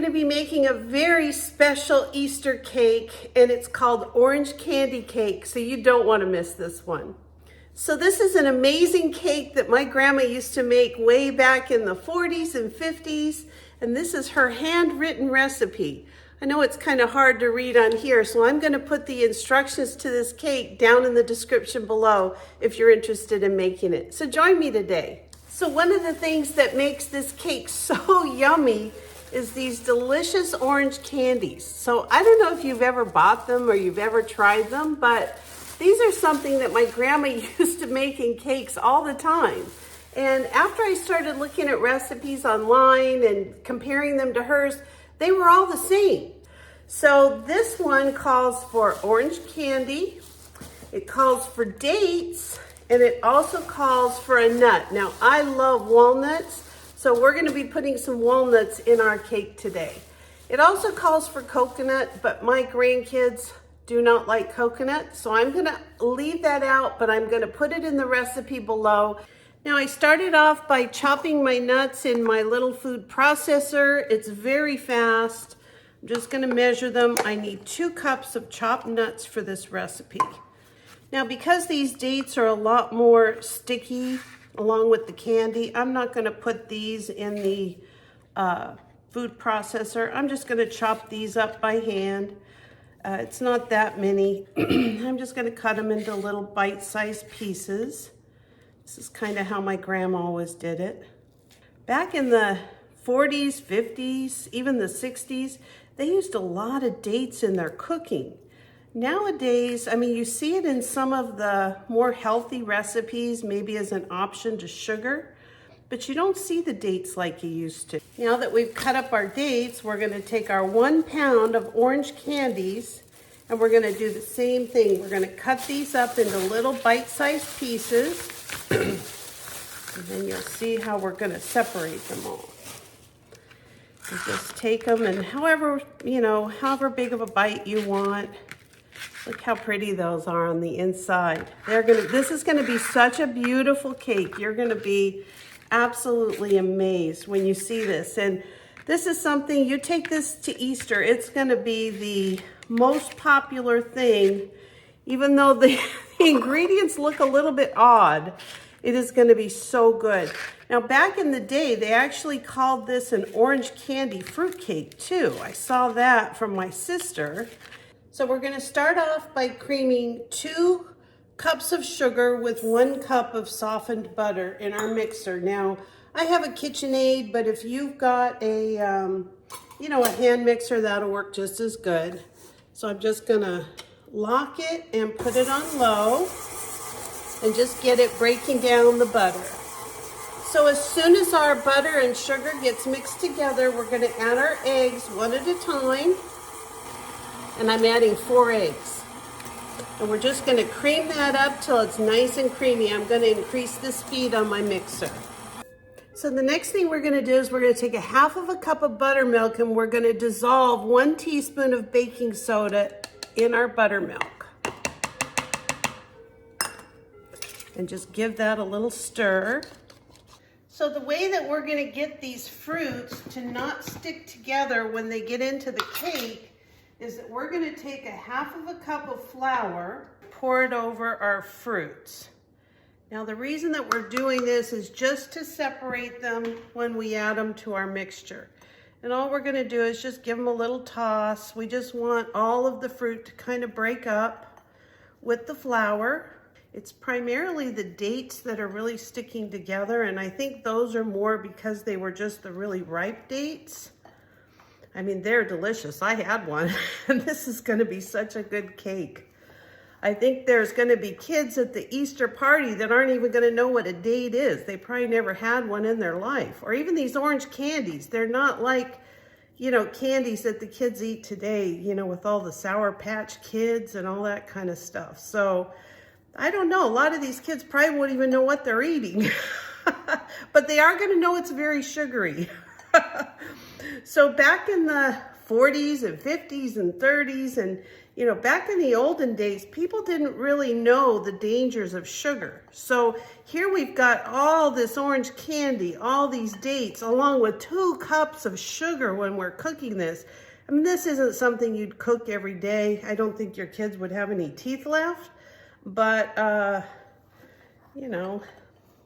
going to be making a very special Easter cake, and it's called orange candy cake, so you don't want to miss this one. So this is an amazing cake that my grandma used to make way back in the 40s and 50s, and this is her handwritten recipe. I know it's kind of hard to read on here, so I'm going to put the instructions to this cake down in the description below if you're interested in making it. So join me today. So one of the things that makes this cake so yummy is these delicious orange candies. So I don't know if you've ever bought them or you've ever tried them, but these are something that my grandma used to make in cakes all the time. And after I started looking at recipes online and comparing them to hers, they were all the same. So this one calls for orange candy, it calls for dates, and it also calls for a nut. Now I love walnuts, so we're going to be putting some walnuts in our cake today. It also calls for coconut, but my grandkids do not like coconut, so I'm going to leave that out, but I'm going to put it in the recipe below. Now I started off by chopping my nuts in my little food processor. It's very fast. I'm just going to measure them. I need 2 cups of chopped nuts for this recipe. Now because these dates are a lot more sticky along with the candy, I'm not going to put these in the food processor. I'm just going to chop these up by hand. It's not that many. I'm just going to cut them into little bite-sized pieces. This is kind of how my grandma always did it. Back in the 40s, 50s, even the 60s, they used a lot of dates in their cooking. Nowadays, I mean, you see it in some of the more healthy recipes, maybe as an option to sugar, but you don't see the dates like you used to. Now that we've cut up our dates, we're gonna take our 1 pound of orange candies and we're gonna do the same thing. We're gonna cut these up into little bite-sized pieces and then you'll see how we're gonna separate them all. You just take them and however big of a bite you want. Look how pretty those are on the inside. This is gonna be such a beautiful cake. You're gonna be absolutely amazed when you see this. And this is something, you take this to Easter, it's gonna be the most popular thing. Even though the ingredients look a little bit odd, it is gonna be so good. Now back in the day, they actually called this an orange candy fruit cake too. I saw that from my sister. So we're gonna start off by creaming 2 cups of sugar with 1 cup of softened butter in our mixer. Now, I have a KitchenAid, but if you've got a hand mixer, that'll work just as good. So I'm just gonna lock it and put it on low and just get it breaking down the butter. So as soon as our butter and sugar gets mixed together, we're gonna add our eggs 1 at a time. And I'm adding 4 eggs. And we're just gonna cream that up till it's nice and creamy. I'm gonna increase the speed on my mixer. So the next thing we're gonna do is we're gonna take a 1/2 cup of buttermilk and we're gonna dissolve 1 teaspoon of baking soda in our buttermilk. And just give that a little stir. So the way that we're gonna get these fruits to not stick together when they get into the cake is that we're going to take a 1/2 cup of flour, pour it over our fruits. Now the reason that we're doing this is just to separate them when we add them to our mixture. And all we're going to do is just give them a little toss. We just want all of the fruit to kind of break up with the flour. It's primarily the dates that are really sticking together, and I think those are more because they were just the really ripe dates. I mean, they're delicious. I had one, and this is gonna be such a good cake. I think there's gonna be kids at the Easter party that aren't even gonna know what a date is. They probably never had one in their life. Or even these orange candies. They're not like, candies that the kids eat today, with all the Sour Patch Kids and all that kind of stuff. So, I don't know. A lot of these kids probably won't even know what they're eating. But they are gonna know it's very sugary. So back in the 40s and 50s and 30s and You know, back in the olden days, people didn't really know the dangers of sugar. So here we've got all this orange candy, all these dates, along with 2 cups of sugar when we're cooking this. I mean, this isn't something you'd cook every day. I don't think your kids would have any teeth left, but, you know,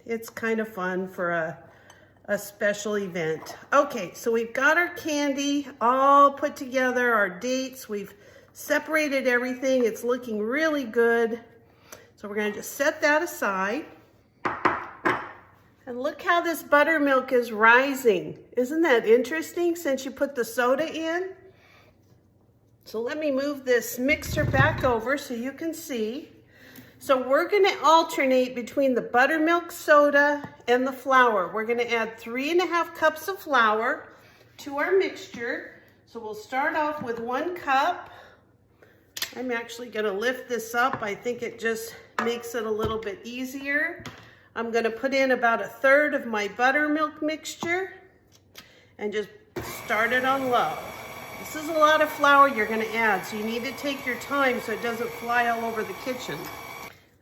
it's kind of fun for a special event. Okay, so we've got our candy all put together, our dates, we've separated everything. It's looking really good. So we're gonna just set that aside. And look how this buttermilk is rising. Isn't that interesting since you put the soda in? So let me move this mixer back over so you can see. So we're gonna alternate between the buttermilk soda and the flour. We're gonna add 3½ cups of flour to our mixture. So we'll start off with 1 cup. I'm actually gonna lift this up. I think it just makes it a little bit easier. I'm gonna put in about 1/3 of my buttermilk mixture and just start it on low. This is a lot of flour you're gonna add, so you need to take your time so it doesn't fly all over the kitchen.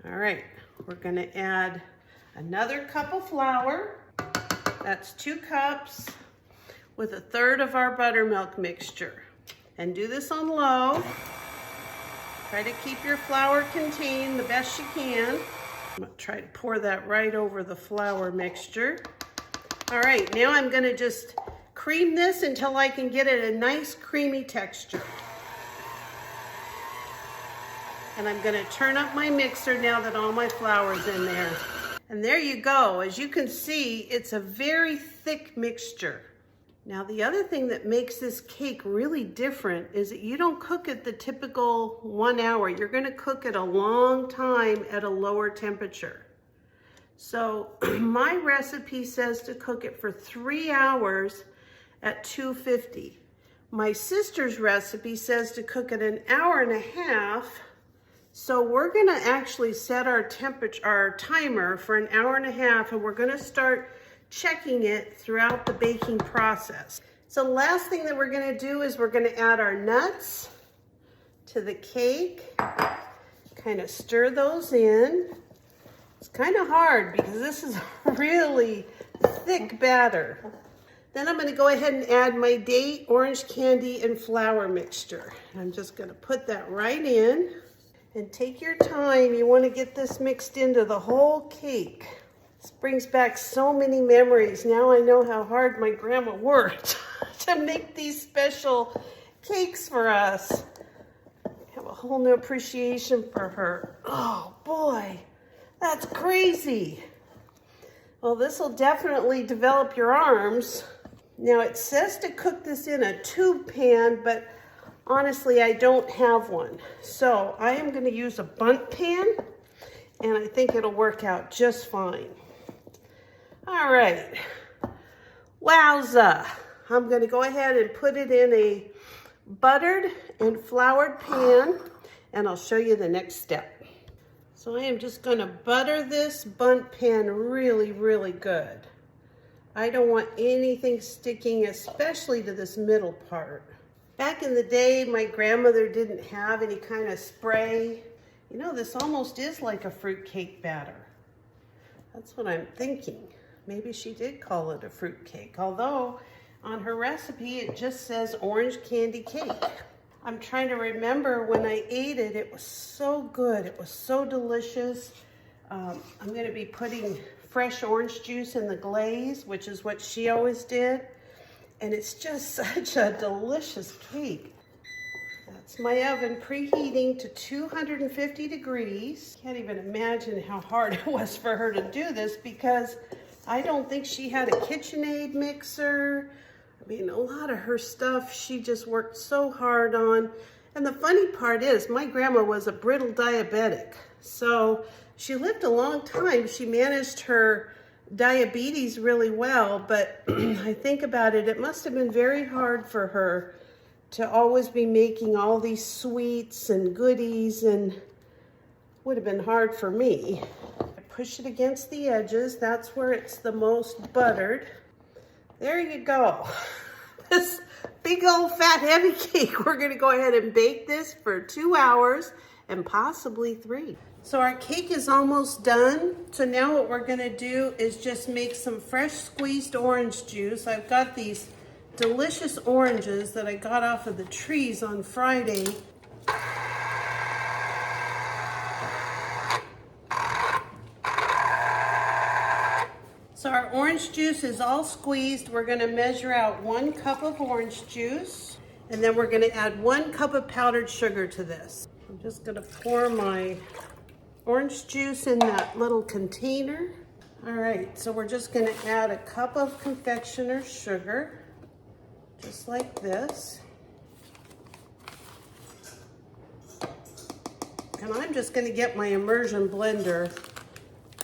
All right, we're gonna add another cup of flour. That's 2 cups with 1/3 of our buttermilk mixture. And do this on low. Try to keep your flour contained the best you can. I'm gonna try to pour that right over the flour mixture. All right, now I'm gonna just cream this until I can get it a nice creamy texture. And I'm gonna turn up my mixer now that all my flour's in there. And there you go. As you can see, it's a very thick mixture. Now, the other thing that makes this cake really different is that you don't cook it the typical 1 hour. You're gonna cook it a long time at a lower temperature. So my recipe says to cook it for 3 hours at 250. My sister's recipe says to cook it 1.5 hours. So we're gonna actually set our timer for 1.5 hours, and we're gonna start checking it throughout the baking process. So last thing that we're gonna do is we're gonna add our nuts to the cake, kind of stir those in. It's kind of hard because this is a really thick batter. Then I'm gonna go ahead and add my date, orange candy, and flour mixture. I'm just gonna put that right in. And take your time. You wanna get this mixed into the whole cake. This brings back so many memories. Now I know how hard my grandma worked to make these special cakes for us. I have a whole new appreciation for her. Oh boy, that's crazy. Well, this will definitely develop your arms. Now it says to cook this in a tube pan, but honestly, I don't have one. So I am gonna use a bundt pan, and I think it'll work out just fine. All right, wowza. I'm gonna go ahead and put it in a buttered and floured pan, and I'll show you the next step. So I am just gonna butter this bundt pan really, really good. I don't want anything sticking, especially to this middle part. Back in the day, my grandmother didn't have any kind of spray. You know, this almost is like a fruit cake batter. That's what I'm thinking. Maybe she did call it a fruit cake, although on her recipe, it just says orange candy cake. I'm trying to remember when I ate it, it was so good. It was so delicious. I'm gonna be putting fresh orange juice in the glaze, which is what she always did. And it's just such a delicious cake. That's my oven preheating to 250 degrees. Can't even imagine how hard it was for her to do this because I don't think she had a KitchenAid mixer. I mean, a lot of her stuff she just worked so hard on. And the funny part is my grandma was a brittle diabetic. So she lived a long time. She managed her diabetes really well, but I think about it, it must have been very hard for her to always be making all these sweets and goodies, and would have been hard for me. I push it against the edges. That's where it's the most buttered. There you go. This big old fat heavy cake. We're gonna go ahead and bake this for 2 hours and possibly 3. So our cake is almost done. So now what we're gonna do is just make some fresh squeezed orange juice. I've got these delicious oranges that I got off of the trees on Friday. So our orange juice is all squeezed. We're gonna measure out 1 cup of orange juice, and then we're gonna add 1 cup of powdered sugar to this. I'm just gonna pour my orange juice in that little container. All right, so we're just gonna add a cup of confectioner's sugar, just like this. And I'm just gonna get my immersion blender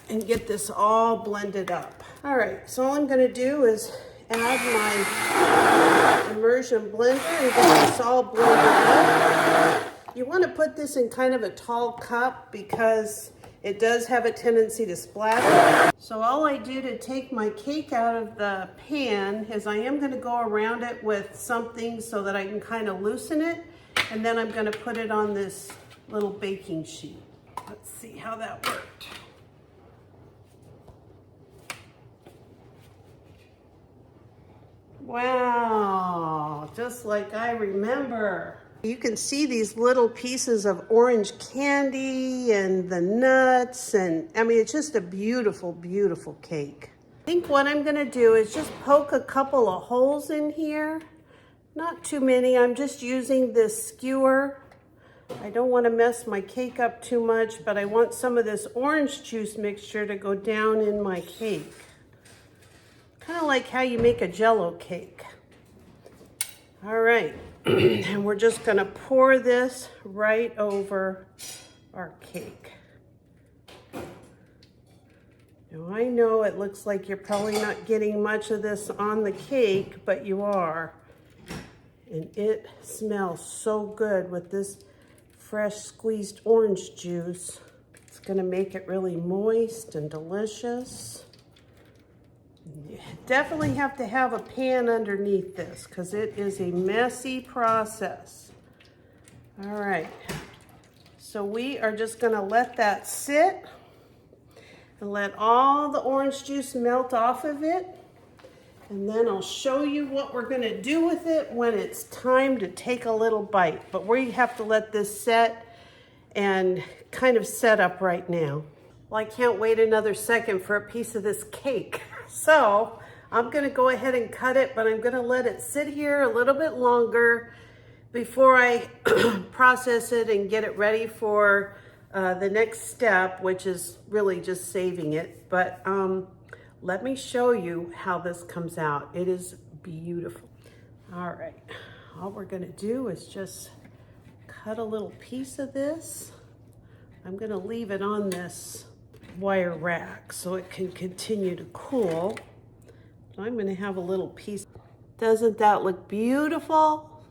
and get this all blended up. All right, so all I'm gonna do is add my immersion blender and get this all blended up. You wanna put this in kind of a tall cup because it does have a tendency to splatter. So all I do to take my cake out of the pan is I am gonna go around it with something so that I can kind of loosen it, and then I'm gonna put it on this little baking sheet. Let's see how that worked. Wow, just like I remember. You can see these little pieces of orange candy and the nuts, and I mean, it's just a beautiful, beautiful cake. I think what I'm gonna do is just poke a couple of holes in here. Not too many, I'm just using this skewer. I don't wanna mess my cake up too much, but I want some of this orange juice mixture to go down in my cake. Kind of like how you make a Jell-O cake. All right, and we're just gonna pour this right over our cake. Now I know it looks like you're probably not getting much of this on the cake, but you are. And it smells so good with this fresh squeezed orange juice. It's gonna make it really moist and delicious. You definitely have to have a pan underneath this because it is a messy process. All right, so we are just gonna let that sit and let all the orange juice melt off of it. And then I'll show you what we're gonna do with it when it's time to take a little bite. But we have to let this set and kind of set up right now. Well, I can't wait another second for a piece of this cake. So I'm gonna go ahead and cut it, but I'm gonna let it sit here a little bit longer before I process it and get it ready for the next step, which is really just saving it. But let me show you how this comes out. It is beautiful. All right, all we're gonna do is just cut a little piece of this. I'm gonna leave it on this wire rack so it can continue to cool. So I'm gonna have a little piece. Doesn't that look beautiful?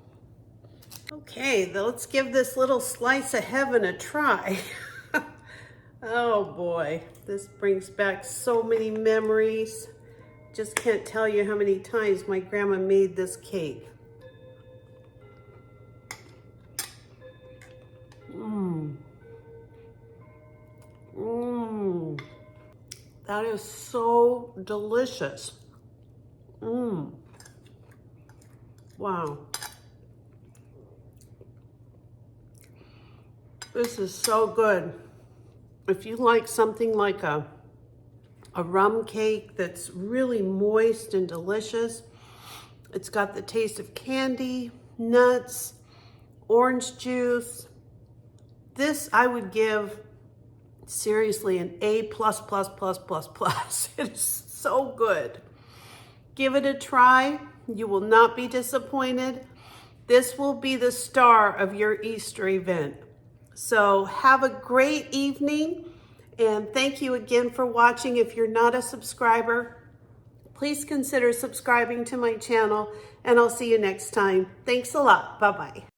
Okay, let's give this little slice of heaven a try. Oh boy, this brings back so many memories. Just can't tell you how many times my grandma made this cake. That is so delicious. Wow. This is so good. If you like something like a rum cake that's really moist and delicious, it's got the taste of candy, nuts, orange juice. This I would give seriously an A+++++. It is so good. Give it a try. You will not be disappointed. This will be the star of your Easter event. So have a great evening, and thank you again for watching. If you're not a subscriber, please consider subscribing to my channel, and I'll see you next time. Thanks a lot. Bye-bye.